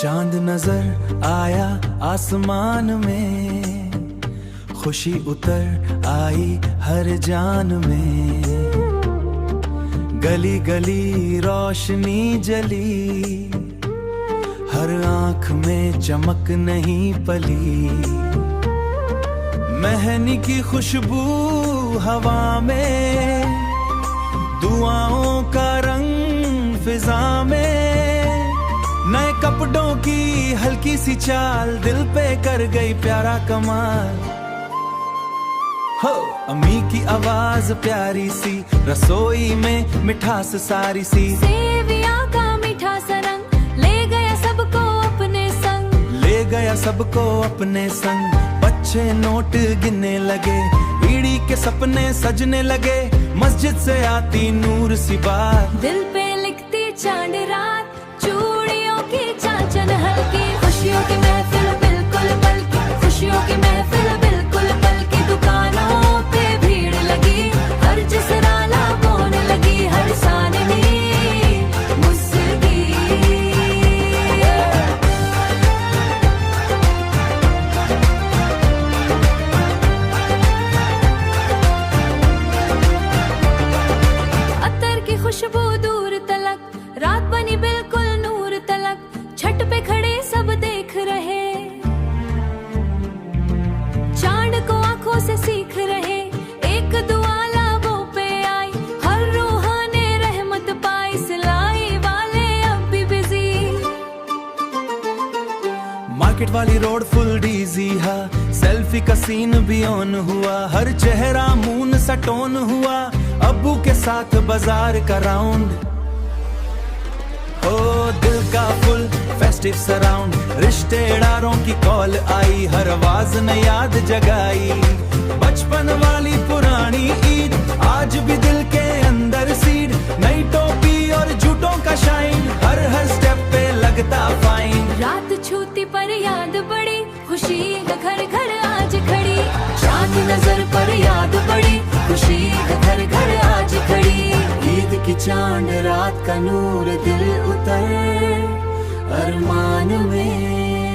चांद नजर आया आसमान में, खुशी उतर आई हर जान में। गली गली रोशनी जली, हर आंख में चमक नहीं पली। मेहंदी की खुशबू हवा में, दुआओं का रंग फिजा में। नए कपड़ों की हल्की सी चाल दिल पे कर गई प्यारा कमाल। हो अम्मी की आवाज प्यारी सी, रसोई में मिठास सारी सी। सेविया का मीठा सा रंग ले गया सबको अपने संग, ले गया सबको अपने संग। बच्चे नोट गिनने लगे, ईड़ी के सपने सजने लगे। मस्जिद से आती नूर सी बात, दिल पे लिखती चांद रात। चूड़ियों की चांचन हल्की, खुशियों की महफिल बिल्कुल पलकी। खुशियों की महफिल बिल्कुल पलकी। दुकानों पे भीड़ लगी, हर जिसराला बोने लगी, हर सानवी मुस्की। अत्तर की खुशबू दूर तलक, रात बनी बिल्कुल नूर तलक। छत पे खड़े सब देख रहे, चांद को आंखों से सीख रहे। एक दुआ लाबों पे आई, हर रूहाने रहमत पाई। सिलाई वाले अब भी बिजी, मार्केट वाली रोड फुल डीजी है। सेल्फी का सीन भी ऑन हुआ, हर चेहरा मून सा टोन हुआ। अब्बू के साथ बाजार का राउंड, ओ दिल का फुल फेस्टिव सराउंड। रिश्तेदारों की कॉल आई, हर आवाज ने याद जगाई। बचपन वाली पुरानी ईद आज भी दिल के अंदर सीड। नई टोपी और जूतों का शाइन, हर हर स्टेप पे लगता फाइन। रात छूती पर याद बड़ी, खुशी घर घर आज खड़ी। चांद नजर पर याद पड़ी, खुशी घर घर आज खड़ी। ईद की चांद रात का नूर दिल उतर अरमान में।